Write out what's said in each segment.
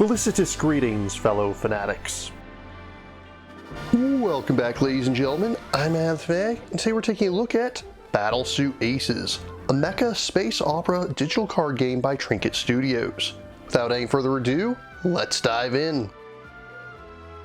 Felicitous greetings, fellow fanatics. Welcome back, ladies and gentlemen. I'm Adfag, and today we're taking a look at Battlesuit Aces, a mecha space opera digital card game by Trinket Studios. Without any further ado, let's dive in.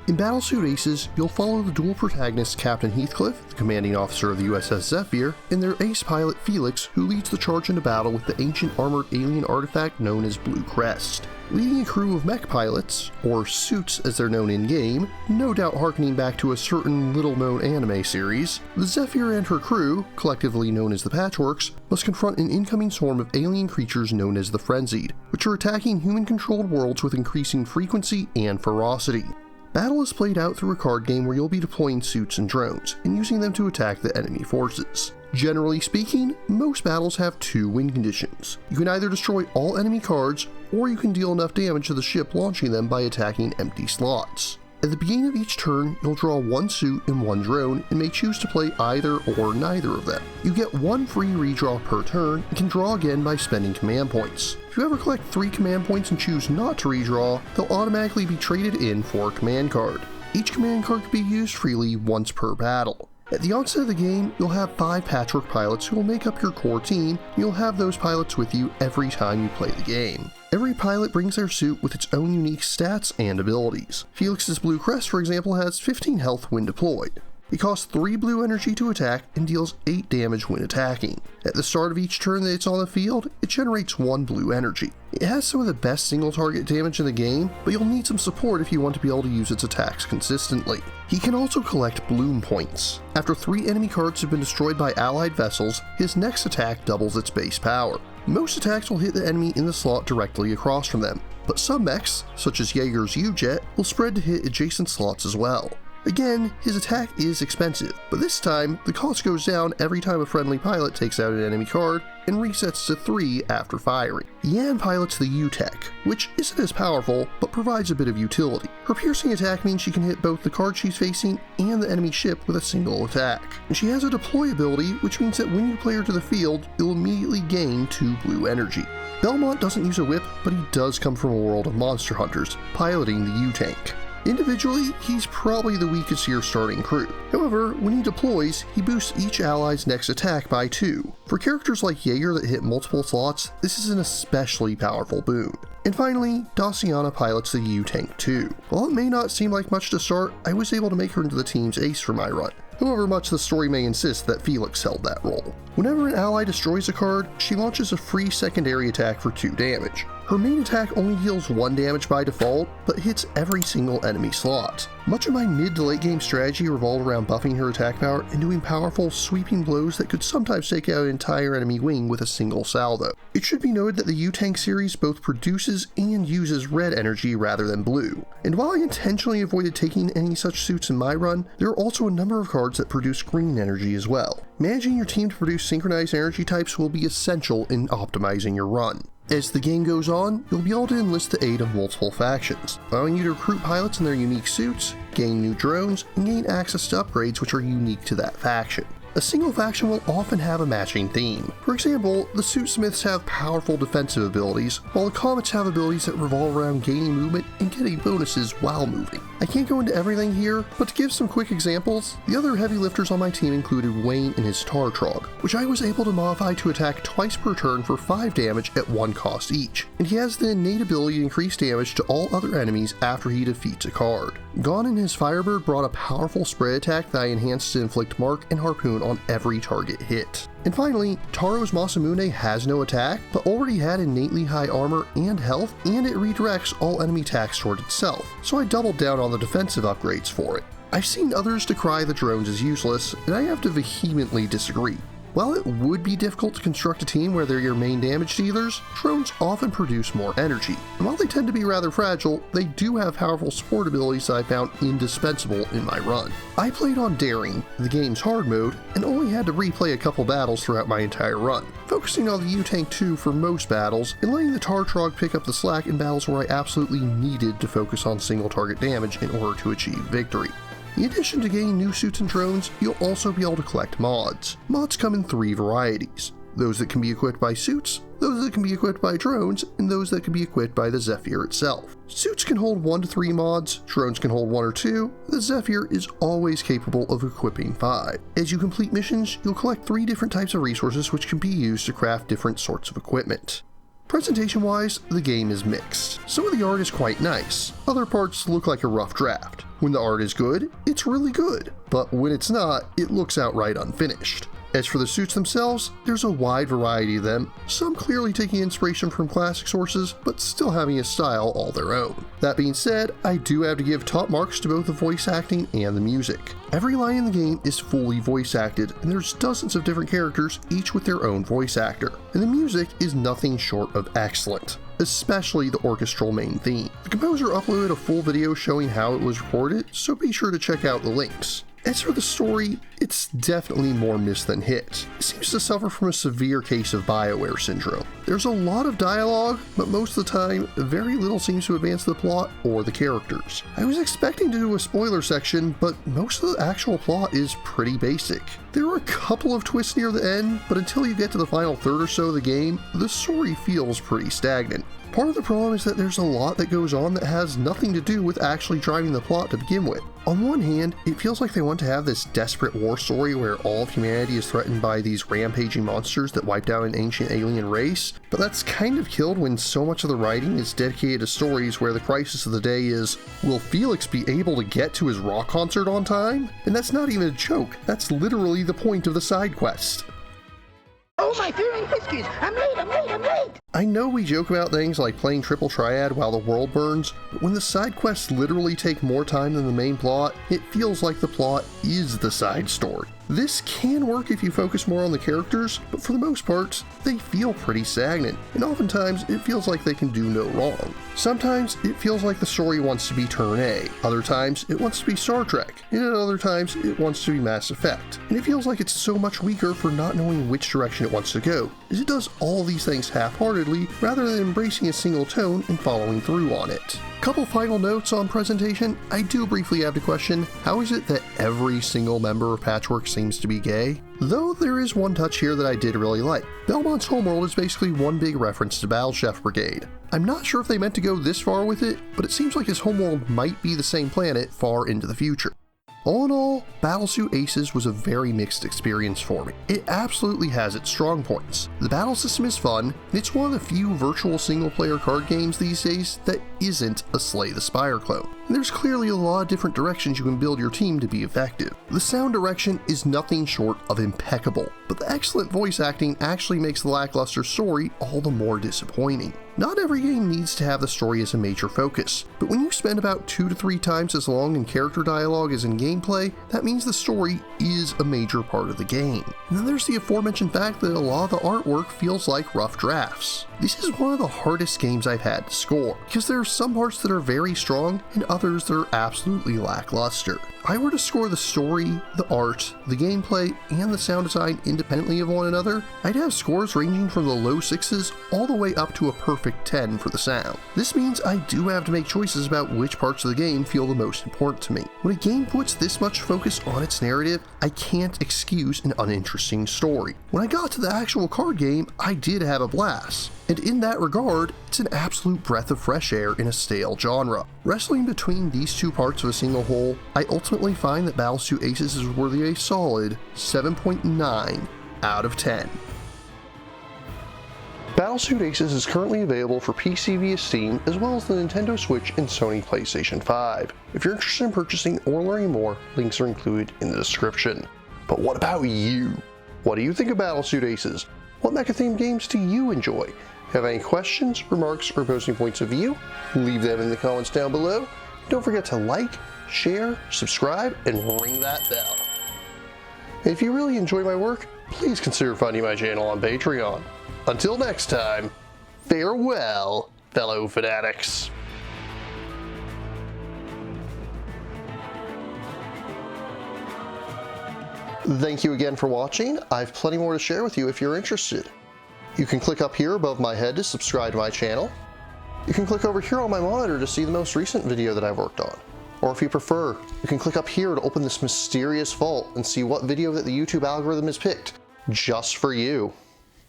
In Battlesuit Aces, you'll follow the dual protagonists Captain Heathcliff, the commanding officer of the USS Zephyr, and their ace pilot Felix, who leads the charge into battle with the ancient armored alien artifact known as Blue Crest. Leading a crew of mech pilots, or suits as they're known in-game, no doubt harkening back to a certain little-known anime series, the Zephyr and her crew, collectively known as the Patchworks, must confront an incoming swarm of alien creatures known as the Frenzied, which are attacking human-controlled worlds with increasing frequency and ferocity. Battle is played out through a card game where you'll be deploying suits and drones, and using them to attack the enemy forces. Generally speaking, most battles have two win conditions. You can either destroy all enemy cards, or you can deal enough damage to the ship launching them by attacking empty slots. At the beginning of each turn, you'll draw one suit and one drone, and may choose to play either or neither of them. You get one free redraw per turn, and can draw again by spending command points. If you ever collect 3 command points and choose not to redraw, they'll automatically be traded in for a command card. Each command card can be used freely once per battle. At the onset of the game, you'll have 5 Patchwork pilots who will make up your core team, and you'll have those pilots with you every time you play the game. Every pilot brings their suit with its own unique stats and abilities. Felix's Blue Crest, for example, has 15 health when deployed. It costs 3 blue energy to attack and deals 8 damage when attacking. At the start of each turn that it's on the field, it generates 1 blue energy. It has some of the best single target damage in the game, but you'll need some support if you want to be able to use its attacks consistently. He can also collect bloom points. After 3 enemy cards have been destroyed by allied vessels, his next attack doubles its base power. Most attacks will hit the enemy in the slot directly across from them, but some mechs, such as Jaeger's U-Jet, will spread to hit adjacent slots as well. Again, his attack is expensive, but this time, the cost goes down every time a friendly pilot takes out an enemy card, and resets to 3 after firing. Yan pilots the U-Tech, which isn't as powerful, but provides a bit of utility. Her piercing attack means she can hit both the card she's facing and the enemy ship with a single attack. And she has a deploy ability, which means that when you play her to the field, you'll immediately gain 2 blue energy. Belmont doesn't use a whip, but he does come from a world of monster hunters, piloting the U-Tank. Individually, he's probably the weakest of your starting crew. However, when he deploys, he boosts each ally's next attack by 2. For characters like Jaeger that hit multiple slots, this is an especially powerful boon. And finally, Daciana pilots the U-Tank too. While it may not seem like much to start, I was able to make her into the team's ace for my run. However much the story may insist that Felix held that role. Whenever an ally destroys a card, she launches a free secondary attack for 2 damage. Her main attack only deals 1 damage by default, but hits every single enemy slot. Much of my mid to late game strategy revolved around buffing her attack power and doing powerful, sweeping blows that could sometimes take out an entire enemy wing with a single salvo. It should be noted that the U-Tank series both produces and uses red energy rather than blue. And while I intentionally avoided taking any such suits in my run, there are also a number of cards that produce green energy as well. Managing your team to produce synchronized energy types will be essential in optimizing your run. As the game goes on, you'll be able to enlist the aid of multiple factions, allowing you to recruit pilots in their unique suits, gain new drones, and gain access to upgrades which are unique to that faction. A single faction will often have a matching theme. For example, the Suitsmiths have powerful defensive abilities, while the Comets have abilities that revolve around gaining movement and getting bonuses while moving. I can't go into everything here, but to give some quick examples, the other heavy lifters on my team included Wayne and his Tartrog, which I was able to modify to attack twice per turn for 5 damage at 1 cost each, and he has the innate ability to increase damage to all other enemies after he defeats a card. Gon and his Firebird brought a powerful spread attack that I enhanced to inflict Mark and Harpoon on every target hit. And finally, Taro's Masamune has no attack, but already had innately high armor and health, and it redirects all enemy attacks toward itself, so I doubled down on the defensive upgrades for it. I've seen others decry the drones as useless, and I have to vehemently disagree. While it would be difficult to construct a team where they're your main damage dealers, drones often produce more energy. And while they tend to be rather fragile, they do have powerful support abilities that I found indispensable in my run. I played on Daring, the game's hard mode, and only had to replay a couple battles throughout my entire run, focusing on the U-Tank 2 for most battles, and letting the Tartrog pick up the slack in battles where I absolutely needed to focus on single target damage in order to achieve victory. In addition to getting new suits and drones, you'll also be able to collect mods. Mods come in 3 varieties. those that can be equipped by suits, those that can be equipped by drones, and those that can be equipped by the Zephyr itself. Suits can hold 1 to 3 mods, drones can hold 1 or 2, the Zephyr is always capable of equipping 5. As you complete missions, you'll collect 3 different types of resources which can be used to craft different sorts of equipment. Presentation-wise, the game is mixed. Some of the art is quite nice, other parts look like a rough draft. When the art is good, it's really good, but when it's not, it looks outright unfinished. As for the suits themselves, there's a wide variety of them, some clearly taking inspiration from classic sources, but still having a style all their own. That being said, I do have to give top marks to both the voice acting and the music. Every line in the game is fully voice acted, and there's dozens of different characters, each with their own voice actor. And the music is nothing short of excellent, especially the orchestral main theme. The composer uploaded a full video showing how it was recorded, so be sure to check out the links. As for the story, it's definitely more miss than hit. It seems to suffer from a severe case of BioWare syndrome. There's a lot of dialogue, but most of the time, very little seems to advance the plot or the characters. I was expecting to do a spoiler section, but most of the actual plot is pretty basic. There are a couple of twists near the end, but until you get to the final third or so of the game, the story feels pretty stagnant. Part of the problem is that there's a lot that goes on that has nothing to do with actually driving the plot to begin with. On one hand, it feels like they want to have this desperate war story where all of humanity is threatened by these rampaging monsters that wiped out an ancient alien race, but that's kind of killed when so much of the writing is dedicated to stories where the crisis of the day is, will Felix be able to get to his rock concert on time? And that's not even a joke, that's literally the point of the side quest. Oh my fearing whiskies! I'm late! I know we joke about things like playing Triple Triad while the world burns, but when the side quests literally take more time than the main plot, it feels like the plot is the side story. This can work if you focus more on the characters, but for the most part, they feel pretty stagnant, and oftentimes it feels like they can do no wrong. Sometimes it feels like the story wants to be Turn A, other times it wants to be Star Trek, and at other times it wants to be Mass Effect. And it feels like it's so much weaker for not knowing which direction it wants to go, as it does all these things half-heartedly rather than embracing a single tone and following through on it. Couple final notes on presentation. I do briefly have to question, how is it that every single member of Patchwork seems to be gay? Though there is one touch here that I did really like. Belmont's homeworld is basically one big reference to Battle Chef Brigade. I'm not sure if they meant to go this far with it, but it seems like his homeworld might be the same planet far into the future. All in all, Battlesuit Aces was a very mixed experience for me. It absolutely has its strong points. The battle system is fun, and it's one of the few virtual single-player card games these days that isn't a Slay the Spire clone. And there's clearly a lot of different directions you can build your team to be effective. The sound direction is nothing short of impeccable, but the excellent voice acting actually makes the lackluster story all the more disappointing. Not every game needs to have the story as a major focus, but when you spend about 2 to 3 times as long in character dialogue as in gameplay, that means the story is a major part of the game. And then there's the aforementioned fact that a lot of the artwork feels like rough drafts. This is one of the hardest games I've had to score, because there are some parts that are very strong and others that are absolutely lackluster. If I were to score the story, the art, the gameplay, and the sound design independently of one another, I'd have scores ranging from the low 6s all the way up to a perfect 10 for the sound. This means I do have to make choices about which parts of the game feel the most important to me. When a game puts this much focus on its narrative, I can't excuse an uninteresting story. When I got to the actual card game, I did have a blast. And in that regard, it's an absolute breath of fresh air in a stale genre. Wrestling between these two parts of a single whole, I ultimately find that Battlesuit Aces is worthy of a solid 7.9 out of 10. Battlesuit Aces is currently available for PC via Steam, as well as the Nintendo Switch and Sony PlayStation 5. If you're interested in purchasing or learning more, links are included in the description. But what about you? What do you think of Battlesuit Aces? What mecha-themed games do you enjoy? Have any questions, remarks, or opposing points of view? Leave them in the comments down below. Don't forget to like, share, subscribe, and ring that bell. If you really enjoy my work, please consider funding my channel on Patreon. Until next time, farewell, fellow fanatics. Thank you again for watching. I have plenty more to share with you if you're interested. You can click up here above my head to subscribe to my channel. You can click over here on my monitor to see the most recent video that I've worked on. Or if you prefer, you can click up here to open this mysterious vault and see what video that the YouTube algorithm has picked just for you.